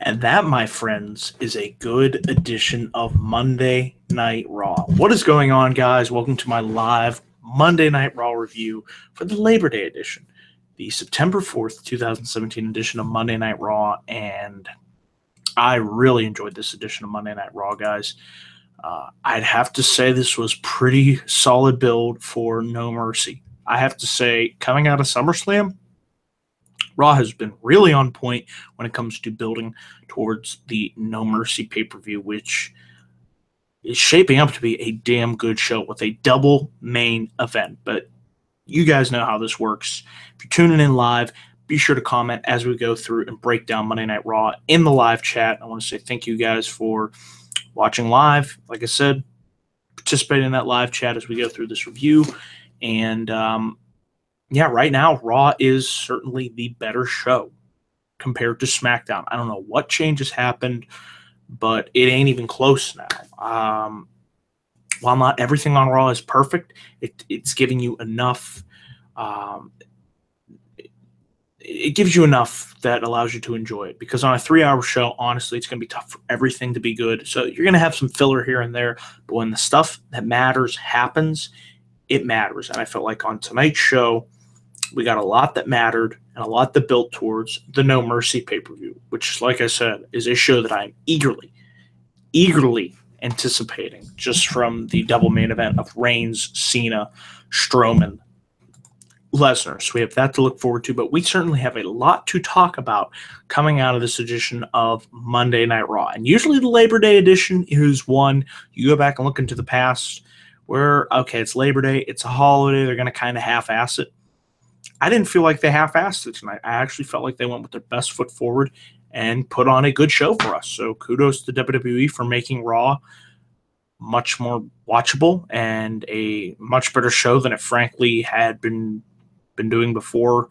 And that, my friends, is a good edition of Monday Night Raw. What is going on, guys? Welcome to my live Monday Night Raw review for the Labor Day edition, the September 4th, 2017 edition of Monday Night Raw. And I really enjoyed this edition of Monday Night Raw, guys. I'd have to say this was pretty solid build for No Mercy. I have to say, coming out of SummerSlam, Raw has been really on point when it comes to building towards the No Mercy pay-per-view, which is shaping up to be a damn good show with a double main event. But you guys know how this works. If you're tuning in live, be sure to comment as we go through and break down Monday Night Raw in the live chat. I want to say thank you guys for watching live. Like I said, participating in that live chat as we go through this review. And yeah, right now, Raw is certainly the better show compared to SmackDown. I don't know what changes happened, but it ain't even close now. While not everything on Raw is perfect, it's giving you enough. It gives you enough that allows you to enjoy it. Because on a 3-hour show, honestly, it's going to be tough for everything to be good. So you're going to have some filler here and there. But when the stuff that matters happens, it matters. And I felt like on tonight's show, we got a lot that mattered and a lot that built towards the No Mercy pay-per-view, which, like I said, is a show that I'm eagerly anticipating just from the double main event of Reigns, Cena, Strowman, Lesnar. So we have that to look forward to, but we certainly have a lot to talk about coming out of this edition of Monday Night Raw. And usually the Labor Day edition is one you go back and look into the past where, okay, it's Labor Day, it's a holiday, they're going to kind of half-ass it. I didn't feel like they half-assed it tonight. I actually felt like they went with their best foot forward and put on a good show for us. So kudos to WWE for making Raw much more watchable and a much better show than it frankly had been doing before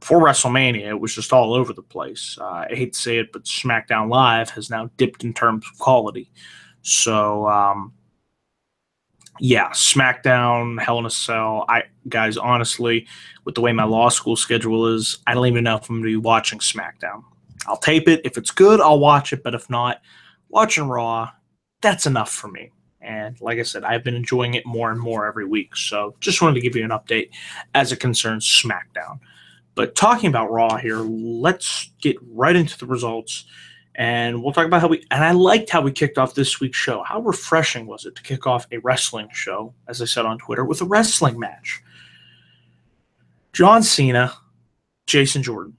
WrestleMania. It was just all over the place. I hate to say it, but SmackDown Live has now dipped in terms of quality. So, yeah, SmackDown, Hell in a Cell. Guys, honestly, with the way my law school schedule is, I don't even know if I'm going to be watching SmackDown. I'll tape it. If it's good, I'll watch it. But if not, watching Raw, that's enough for me. And like I said, I've been enjoying it more and more every week. So just wanted to give you an update as it concerns SmackDown. But talking about Raw here, let's get right into the results. And we'll talk about and I liked how we kicked off this week's show. How refreshing was it to kick off a wrestling show, as I said on Twitter, with a wrestling match? John Cena, Jason Jordan.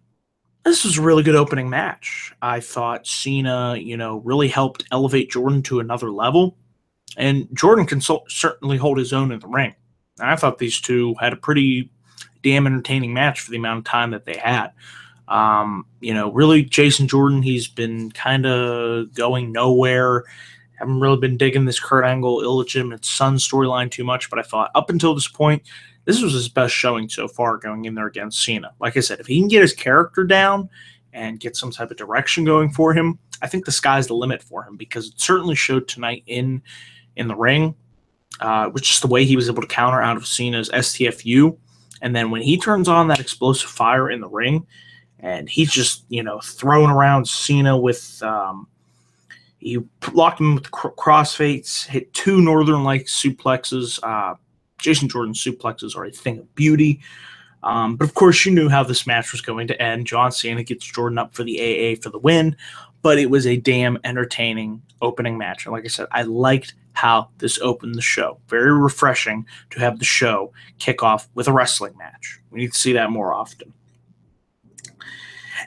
This was a really good opening match. I thought Cena, really helped elevate Jordan to another level. And Jordan can certainly hold his own in the ring. And I thought these two had a pretty damn entertaining match for the amount of time that they had. Really, Jason Jordan, he's been kind of going nowhere. Haven't really been digging this Kurt Angle illegitimate son storyline too much, but I thought up until this point, this was his best showing so far going in there against Cena. Like I said, if he can get his character down and get some type of direction going for him, I think the sky's the limit for him, because it certainly showed tonight in the ring, which is the way he was able to counter out of Cena's STFU. And then when he turns on that explosive fire in the ring, and he's just, throwing around Cena with, he locked him with the crossface, hit 2 Northern Lights suplexes. Jason Jordan's suplexes are a thing of beauty. But of course, you knew how this match was going to end. John Cena gets Jordan up for the AA for the win, but it was a damn entertaining opening match. And like I said, I liked how this opened the show. Very refreshing to have the show kick off with a wrestling match. We need to see that more often.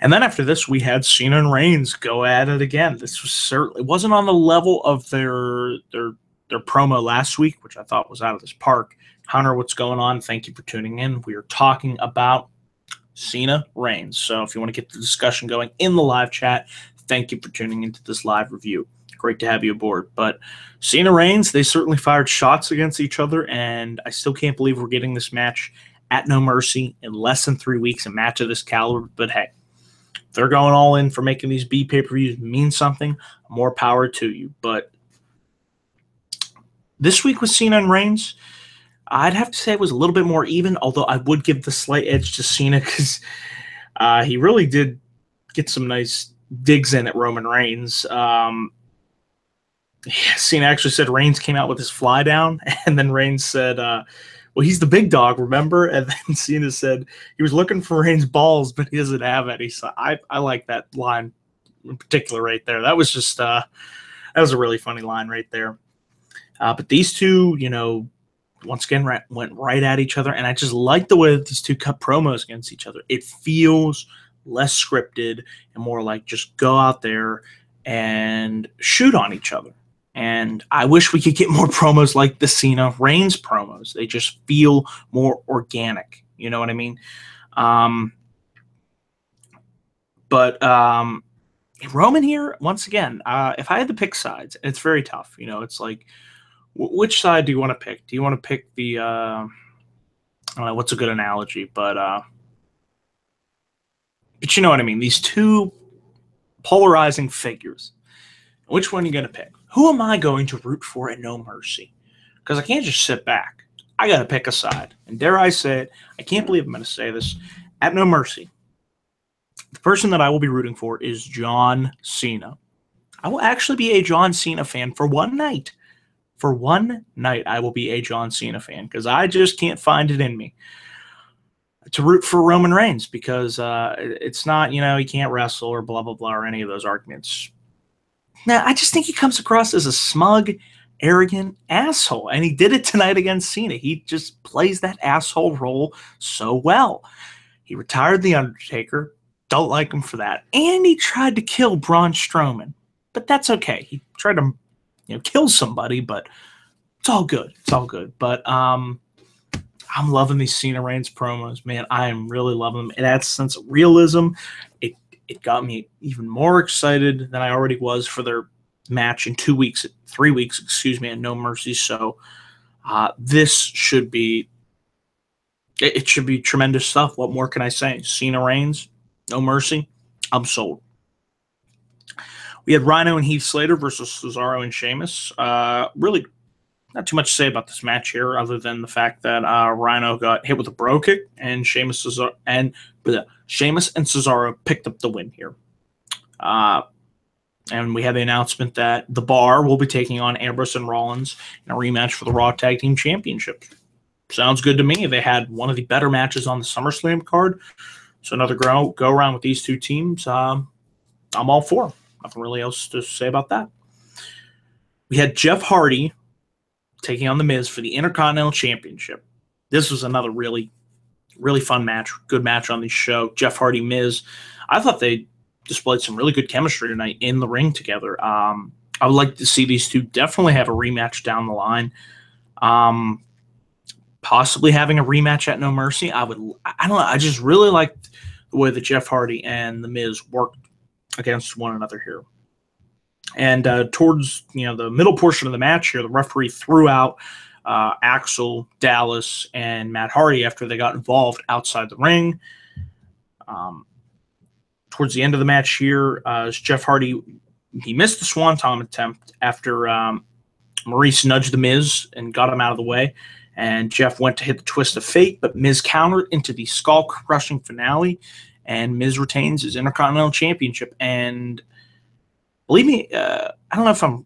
And then after this, we had Cena and Reigns go at it again. This was certainly wasn't on the level of their promo last week, which I thought was out of this park. Hunter, what's going on? Thank you for tuning in. We are talking about Cena Reigns. So if you want to get the discussion going in the live chat, thank you for tuning into this live review. Great to have you aboard. But Cena Reigns, they certainly fired shots against each other, and I still can't believe we're getting this match at No Mercy in less than 3 weeks, a match of this caliber. But hey, they're going all in for making these B pay-per-views mean something. More power to you. But this week with Cena and Reigns, I'd have to say it was a little bit more even, although I would give the slight edge to Cena because he really did get some nice digs in at Roman Reigns. Cena actually said Reigns came out with his fly down, and then Reigns said, well, he's the big dog, remember? And then Cena said he was looking for Reigns' balls, but he doesn't have any. So I like that line in particular right there. That was just that was a really funny line right there. But these two, once again, went right at each other, and I just like the way that these two cut promos against each other. It feels less scripted and more like just go out there and shoot on each other. And I wish we could get more promos like the Cena Reigns promos. They just feel more organic. You know what I mean? But Roman here, once again, if I had to pick sides, it's very tough. It's like, which side do you want to pick? Do you want to pick the, I don't know, what's a good analogy, but you know what I mean? These two polarizing figures. Which one are you going to pick? Who am I going to root for at No Mercy? Because I can't just sit back. I got to pick a side. And dare I say it, I can't believe I'm going to say this. At No Mercy, the person that I will be rooting for is John Cena. I will actually be a John Cena fan for one night. For one night, I will be a John Cena fan because I just can't find it in me to root for Roman Reigns because it's not, he can't wrestle or blah, blah, blah, or any of those arguments. Now, I just think he comes across as a smug, arrogant asshole, and he did it tonight against Cena. He just plays that asshole role so well. He retired The Undertaker. Don't like him for that. And he tried to kill Braun Strowman. But that's okay. He tried to kill somebody, but it's all good. It's all good. But I'm loving these Cena Reigns promos, man. I am really loving them. It adds a sense of realism. It got me even more excited than I already was for their match in 3 weeks, at No Mercy. So this should be it should be tremendous stuff. What more can I say? Cena Reigns, No Mercy. I'm sold. We had Rhino and Heath Slater versus Cesaro and Sheamus. Really not too much to say about this match here other than the fact that Rhino got hit with a bro kick and Sheamus and Cesaro picked up the win here. And we had the announcement that The Bar will be taking on Ambrose and Rollins in a rematch for the Raw Tag Team Championship. Sounds good to me. They had one of the better matches on the SummerSlam card. So another go around with these two teams. I'm all for. Nothing really else to say about that. We had Jeff Hardy taking on The Miz for the Intercontinental Championship. This was another really, really fun match. Good match on the show. Jeff Hardy, Miz. I thought they displayed some really good chemistry tonight in the ring together. I would like to see these two definitely have a rematch down the line. Possibly having a rematch at No Mercy. I don't know. I just really liked the way that Jeff Hardy and The Miz worked against one another here. And towards the middle portion of the match here, the referee threw out Axel, Dallas, and Matt Hardy after they got involved outside the ring. Towards the end of the match here, Jeff Hardy, he missed the Swanton attempt after Maurice nudged The Miz and got him out of the way. And Jeff went to hit the twist of fate, but Miz countered into the skull-crushing finale, and Miz retains his Intercontinental Championship. And believe me, I don't know if I'm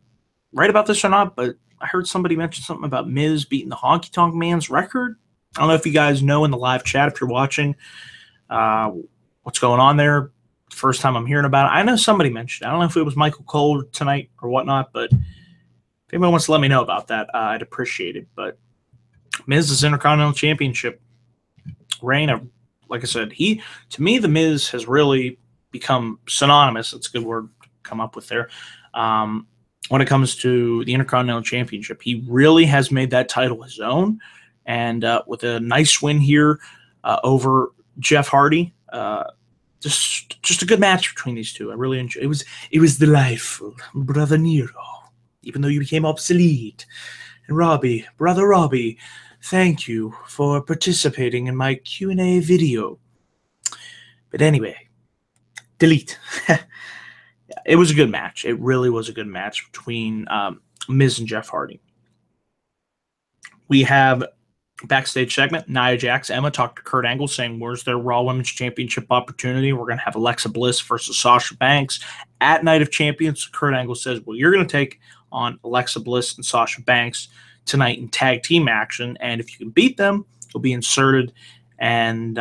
right about this or not, but I heard somebody mention something about Miz beating the Honky Tonk Man's record. I don't know if you guys know in the live chat, if you're watching, what's going on there. First time I'm hearing about it. I know somebody mentioned it. I don't know if it was Michael Cole tonight or whatnot, but if anyone wants to let me know about that, I'd appreciate it. But Miz's Intercontinental Championship reign, like I said, to me, The Miz has really become synonymous. That's a good word to come up with there. When it comes to the Intercontinental Championship, he really has made that title his own. And with a nice win here over Jeff Hardy, just a good match between these two. I really enjoyed it. It was delightful, Brother Nero, even though you became obsolete. And Brother Robbie, thank you for participating in my Q&A video. But anyway, delete. It was a good match. It really was a good match between Miz and Jeff Hardy. We have Backstage segment, Nia Jax, Emma talked to Kurt Angle saying, where's their Raw Women's Championship opportunity? We're going to have Alexa Bliss versus Sasha Banks at Night of Champions. Kurt Angle says, well, you're going to take on Alexa Bliss and Sasha Banks tonight in tag team action, and if you can beat them, you'll be inserted and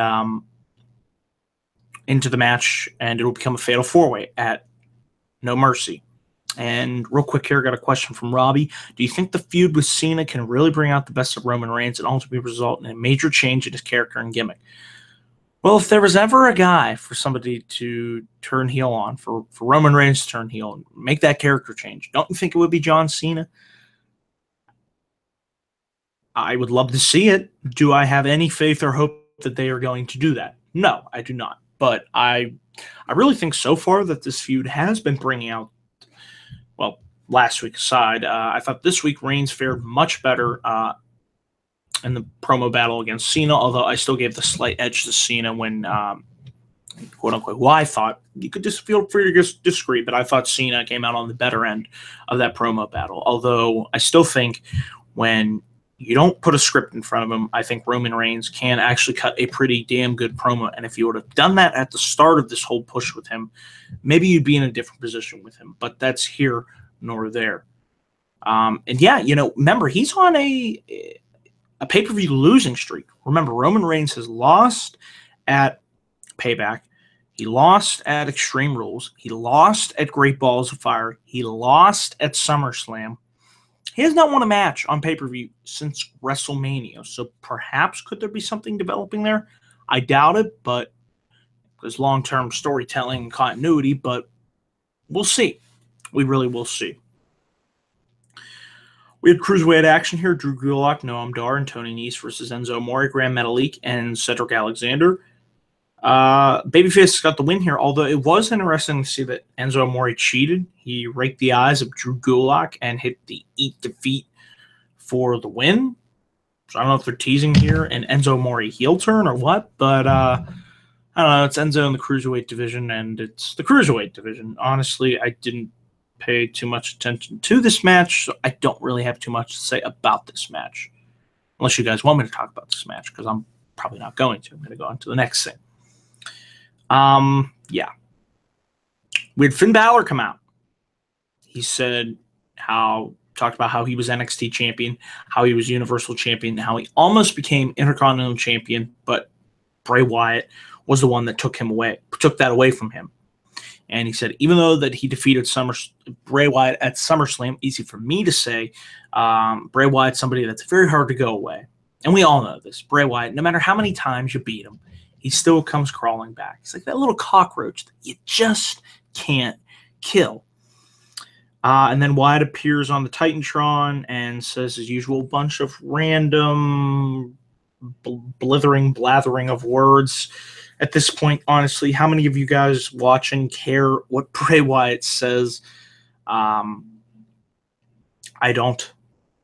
into the match, and it'll become a fatal four-way at No Mercy. And real quick here, I got a question from Robbie. Do you think the feud with Cena can really bring out the best of Roman Reigns and ultimately result in a major change in his character and gimmick? Well, if there was ever a guy for somebody to turn heel on, for Roman Reigns to turn heel and make that character change, don't you think it would be John Cena? I would love to see it. Do I have any faith or hope that they are going to do that? No, I do not. But I really think so far that this feud has been bringing out, well, last week aside, I thought this week Reigns fared much better in the promo battle against Cena, although I still gave the slight edge to Cena when, quote-unquote, who I thought, you could just feel free to disagree, but I thought Cena came out on the better end of that promo battle. Although I still think when you don't put a script in front of him, I think Roman Reigns can actually cut a pretty damn good promo. And if you would have done that at the start of this whole push with him, maybe you'd be in a different position with him. But that's here nor there. And yeah, remember, he's on a pay-per-view losing streak. Remember, Roman Reigns has lost at Payback. He lost at Extreme Rules. He lost at Great Balls of Fire. He lost at SummerSlam. He has not won a match on pay-per-view since WrestleMania, so perhaps could there be something developing there? I doubt it, but there's long-term storytelling and continuity, but we'll see. We really will see. We had Cruiserweight action here. Drew Gulak, Noam Dar, and Tony Nese versus Enzo Amore, Gran Metalik, and Cedric Alexander. Babyface got the win here, although it was interesting to see that Enzo Amore cheated. He raked the eyes of Drew Gulak and hit the Eat Defeat for the win. So I don't know if they're teasing here an Enzo Amore heel turn or what, but I don't know. It's Enzo in the Cruiserweight division, and it's the Cruiserweight division. Honestly, I didn't pay too much attention to this match, so I don't really have too much to say about this match. Unless you guys want me to talk about this match, because I'm probably not going to. I'm going to go on to the next thing. Yeah. We had Finn Balor come out. He talked about how he was NXT champion, how he was Universal champion, how he almost became Intercontinental champion, but Bray Wyatt was the one that took that away from him. And he said, even though that he defeated Bray Wyatt at SummerSlam, easy for me to say, Bray Wyatt's somebody that's very hard to go away. And we all know this. Bray Wyatt, no matter how many times you beat him, he still comes crawling back. He's like that little cockroach that you just can't kill. And then Wyatt appears on the Titantron and says his usual bunch of random blathering of words. At this point, honestly, how many of you guys watching care what Bray Wyatt says? I don't.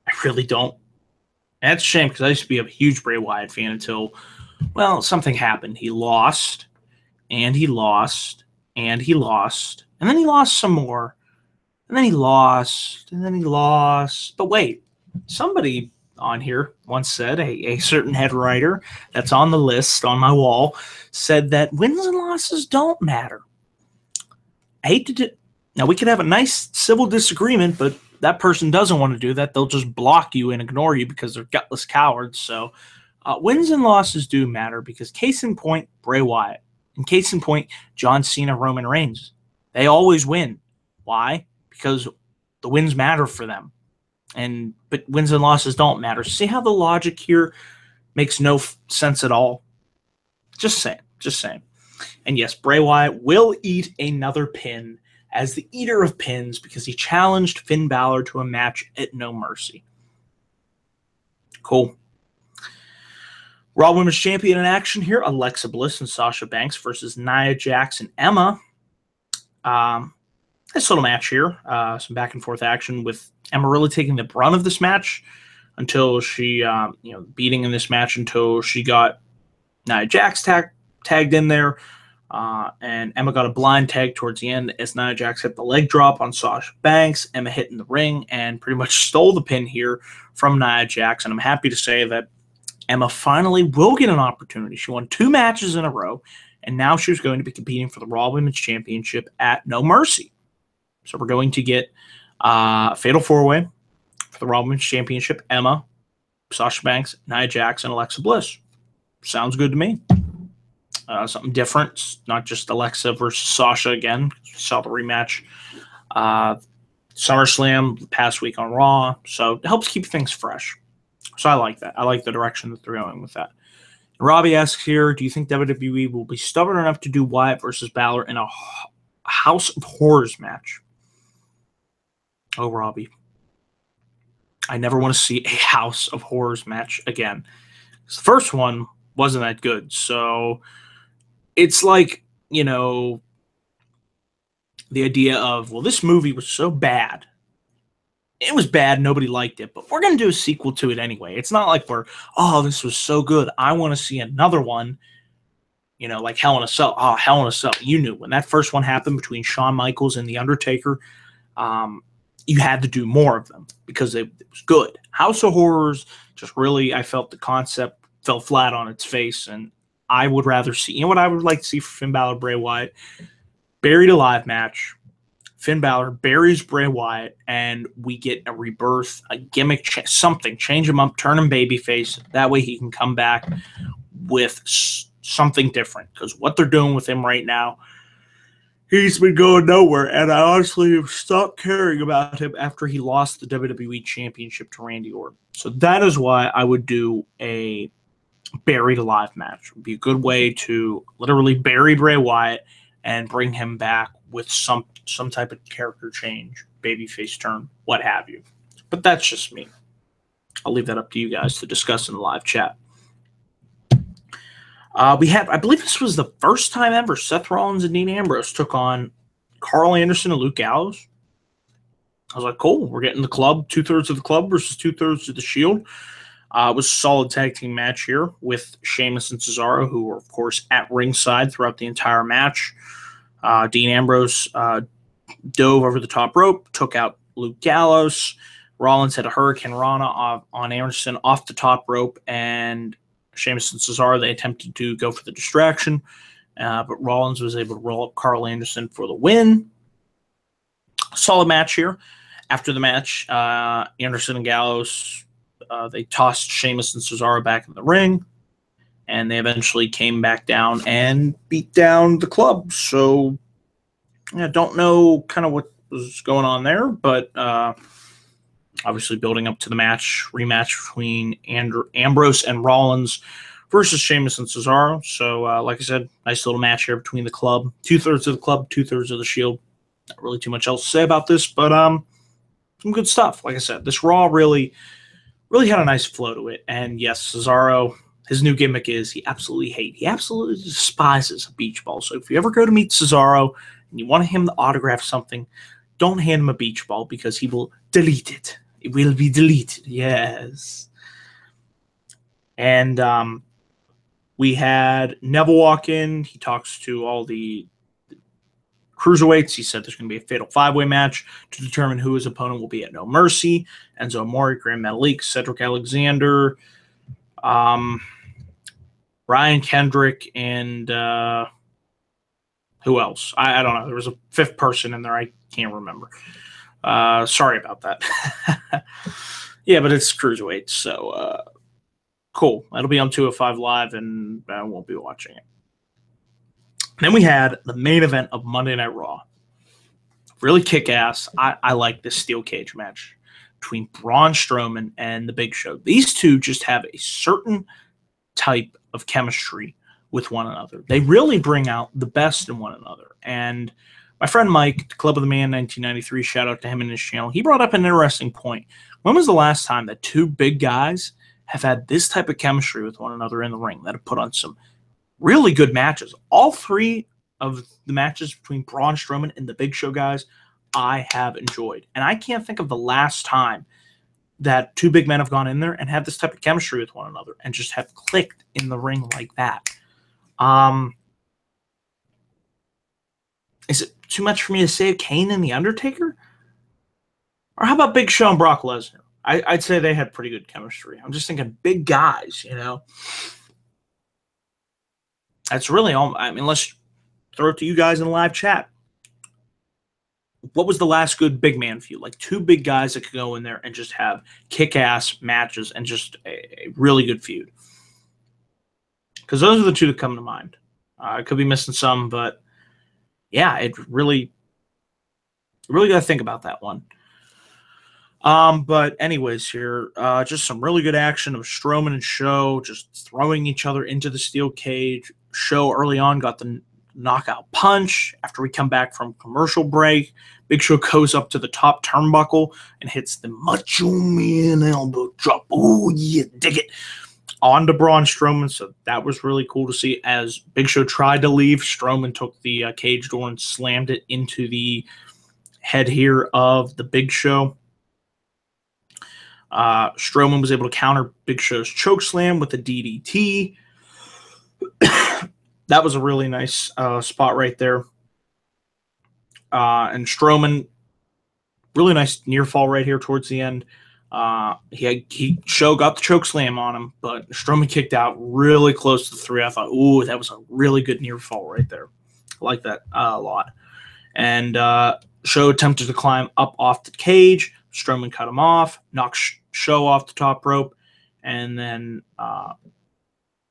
I really don't. And that's a shame, because I used to be a huge Bray Wyatt fan until, well, something happened. He lost, and he lost, and he lost, and then he lost some more, and then he lost, and then he lost. But wait, somebody on here once said, a certain head writer that's on the list on my wall said that wins and losses don't matter. I hate to do. Now, we could have a nice civil disagreement, but that person doesn't want to do that. They'll just block you and ignore you because they're gutless cowards. So wins and losses do matter, because case in point, Bray Wyatt. And case in point, John Cena, Roman Reigns. They always win. Why? Because the wins matter for them. But wins and losses don't matter. See how the logic here makes no sense at all? Just saying. And yes, Bray Wyatt will eat another pin as the eater of pins, because he challenged Finn Balor to a match at No Mercy. Cool. Raw Women's Champion in action here. Alexa Bliss and Sasha Banks versus Nia Jax and Emma. Nice little match here. Some back and forth action with Emma really taking the brunt of this match until she, beating in this match until she got Nia Jax tagged in there. And Emma got a blind tag towards the end as Nia Jax hit the leg drop on Sasha Banks. Emma hit in the ring and pretty much stole the pin here from Nia Jax. And I'm happy to say that Emma finally will get an opportunity. She won 2 matches in a row, and now she's going to be competing for the Raw Women's Championship at No Mercy. So we're going to get Fatal 4-Way for the Raw Women's Championship. Emma, Sasha Banks, Nia Jax, and Alexa Bliss. Sounds good to me. Something different, not just Alexa versus Sasha again. We saw the rematch SummerSlam past week on Raw, so it helps keep things fresh. So I like that. I like the direction that they're going with that. Robbie asks here, do you think WWE will be stubborn enough to do Wyatt versus Balor in a House of Horrors match? Oh, Robbie. I never want to see a House of Horrors match again. The first one wasn't that good, so it's like, you know, the idea of, well, this movie was so bad. It was bad, nobody liked it, but we're going to do a sequel to it anyway. It's not like we're, oh, this was so good, I want to see another one, you know, like Hell in a Cell. Oh, Hell in a Cell. You knew when that first one happened between Shawn Michaels and The Undertaker, you had to do more of them because it was good. House of Horrors, just really, I felt the concept fell flat on its face, and I would rather see, you know what I would like to see for Finn Balor, Bray Wyatt? Buried Alive match. Finn Balor buries Bray Wyatt, and we get a rebirth, a gimmick, something. Change him up, turn him babyface. That way he can come back with something different. Because what they're doing with him right now, he's been going nowhere. And I honestly have stopped caring about him after he lost the WWE Championship to Randy Orton. So that is why I would do a Buried Alive match. It would be a good way to literally bury Bray Wyatt and bring him back with some type of character change, babyface turn, what have you. But that's just me. I'll leave that up to you guys to discuss in the live chat. We had, I believe this was the first time ever Seth Rollins and Dean Ambrose took on Carl Anderson and Luke Gallows. I was like, cool, we're getting the club, 2/3 of the club versus 2/3 of the Shield. It was a solid tag team match here with Sheamus and Cesaro, who were, of course, at ringside throughout the entire match. Dean Ambrose dove over the top rope, took out Luke Gallows. Rollins had a Hurricane Rana on Anderson off the top rope, and Sheamus and Cesaro, they attempted to go for the distraction, but Rollins was able to roll up Carl Anderson for the win. Solid match here. After the match, Anderson and Gallows, they tossed Sheamus and Cesaro back in the ring, and they eventually came back down and beat down the club. So, I don't know kind of what was going on there, but obviously building up to the rematch between Ambrose and Rollins versus Sheamus and Cesaro. So, like I said, nice little match here between the club. 2/3 of the club, 2/3 of the Shield. Not really too much else to say about this, but some good stuff. Like I said, this Raw really had a nice flow to it. And yes, Cesaro, his new gimmick is he absolutely despises a beach ball. So if you ever go to meet Cesaro and you want him to autograph something, don't hand him a beach ball because he will delete it. It will be deleted. Yes. And we had Neville walk in. He talks to all the cruiserweights. He said there's going to be a fatal 5-way match to determine who his opponent will be at No Mercy. Enzo Amore, Grand Metalik, Cedric Alexander, Ryan Kendrick, and who else? I don't know. There was a 5th person in there. I can't remember. Sorry about that. Yeah, but it's cruiserweight, so cool. That'll be on 205 Live, and I won't be watching it. Then we had the main event of Monday Night Raw. Really kick-ass. I like this steel cage match between Braun Strowman and The Big Show. These two just have a certain type of chemistry with one another. They really bring out the best in one another. And my friend Mike, Club of the Man 1993, shout out to him and his channel, he brought up an interesting point. When was the last time that two big guys have had this type of chemistry with one another in the ring that have put on some really good matches? All 3 of the matches between Braun Strowman and the Big Show guys, I have enjoyed. And I can't think of the last time that 2 big men have gone in there and had this type of chemistry with one another and just have clicked in the ring like that. Is it too much for me to say Kane and The Undertaker? Or how about Big Show and Brock Lesnar? I'd say they had pretty good chemistry. I'm just thinking big guys, you know. That's really all. I mean, let's throw it to you guys in the live chat. What was the last good big man feud? Like two big guys that could go in there and just have kick-ass matches and just a really good feud. Because those are the two that come to mind. I could be missing some, but yeah, it really got to think about that one. But anyways, here, just some really good action of Strowman and Show just throwing each other into the steel cage. Show early on got the knockout punch. After we come back from commercial break, Big Show goes up to the top turnbuckle and hits the Macho Man elbow drop. Oh yeah, dig it. On to Braun Strowman, so that was really cool to see. As Big Show tried to leave, Strowman took the cage door and slammed it into the head here of the Big Show. Strowman was able to counter Big Show's chokeslam with a DDT. That was a really nice spot right there. And Strowman, really nice near fall right here towards the end. Show got the chokeslam on him, but Strowman kicked out really close to the 3. I thought, ooh, that was a really good near fall right there. I like that a lot. And Show attempted to climb up off the cage. Strowman cut him off, knocked Show off the top rope, and then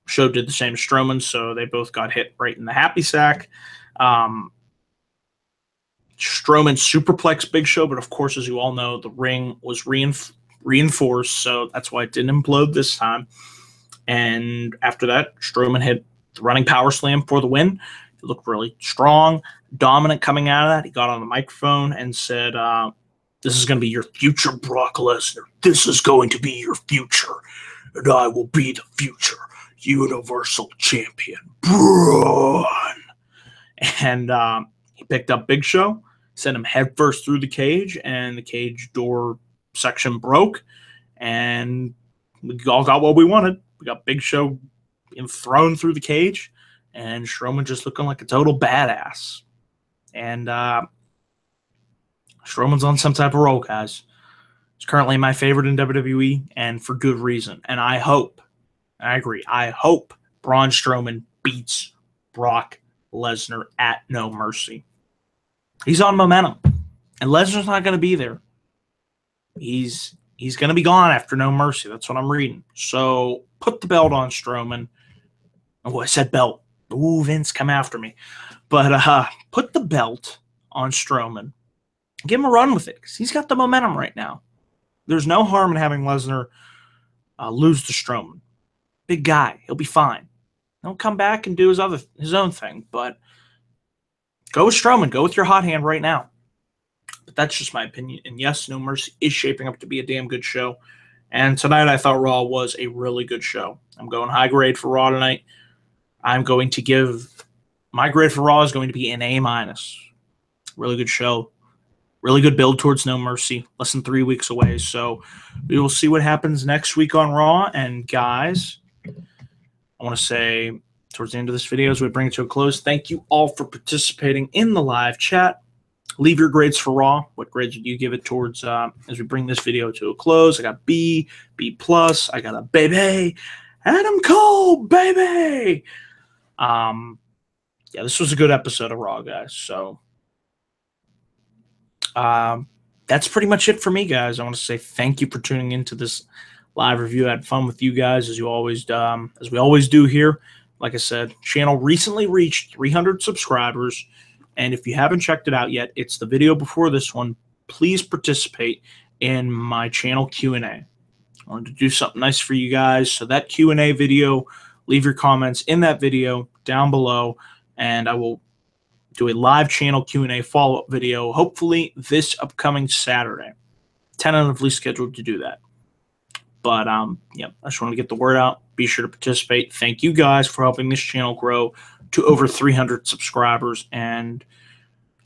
Show did the same to Strowman, so they both got hit right in the happy sack. Strowman superplexed Big Show, but of course, as you all know, the ring was reinforced, so that's why it didn't implode this time. And after that, Strowman hit the running power slam for the win. He looked really strong, dominant coming out of that. He got on the microphone and said, this is going to be your future, Brock Lesnar. This is going to be your future, and I will be the future Universal Champion, Braun. And he picked up Big Show, sent him headfirst through the cage, and the cage door section broke, and we all got what we wanted. We got Big Show thrown through the cage, and Strowman just looking like a total badass. And Strowman's on some type of roll, guys. He's currently my favorite in WWE, and for good reason. And I hope Braun Strowman beats Brock Lesnar at No Mercy. He's on momentum, and Lesnar's not going to be there. He's going to be gone after No Mercy. That's what I'm reading. So put the belt on Strowman. Oh, I said belt. Ooh, Vince, come after me. But put the belt on Strowman. Give him a run with it because he's got the momentum right now. There's no harm in having Lesnar lose to Strowman. Big guy. He'll be fine. He'll come back and do his own thing. But go with Strowman. Go with your hot hand right now. But that's just my opinion. And yes, No Mercy is shaping up to be a damn good show. And tonight I thought Raw was a really good show. I'm going high grade for Raw tonight. I'm going to give my grade for Raw is going to be an A-. Really good show. Really good build towards No Mercy. Less than 3 weeks away. So we will see what happens next week on Raw. And guys, I want to say towards the end of this video as we bring it to a close, thank you all for participating in the live chat. Leave your grades for Raw. What grades would you give it towards as we bring this video to a close? I got B, B+. I got a baby. Adam Cole, baby. Yeah, this was a good episode of Raw, guys. So that's pretty much it for me, guys. I want to say thank you for tuning into this live review. I had fun with you guys as we always do here. Like I said, channel recently reached 300 subscribers. And if you haven't checked it out yet, it's the video before this one. Please participate in my channel Q&A. I wanted to do something nice for you guys. So that Q&A video, leave your comments in that video down below, and I will do a live channel Q&A follow-up video, hopefully this upcoming Saturday. Tentatively scheduled to do that. But, yeah, I just want to get the word out. Be sure to participate. Thank you guys for helping this channel grow to over 300 subscribers, and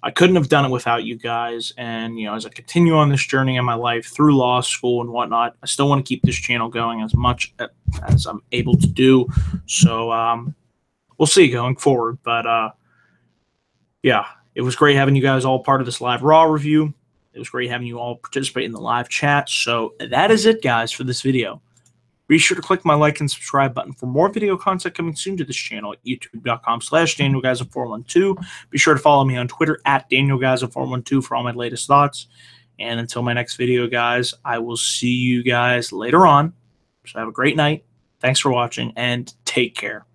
I couldn't have done it without you guys. And, you know, as I continue on this journey in my life through law school and whatnot, I still want to keep this channel going as much as I'm able to do. So, we'll see going forward. But, yeah, it was great having you guys all part of this live Raw review. It was great having you all participate in the live chat. So that is it, guys, for this video. Be sure to click my like and subscribe button for more video content coming soon to this channel at youtube.com/DanielGaza412. Be sure to follow me on Twitter at DanielGaza412 for all my latest thoughts. And until my next video, guys, I will see you guys later on. So have a great night. Thanks for watching, and take care.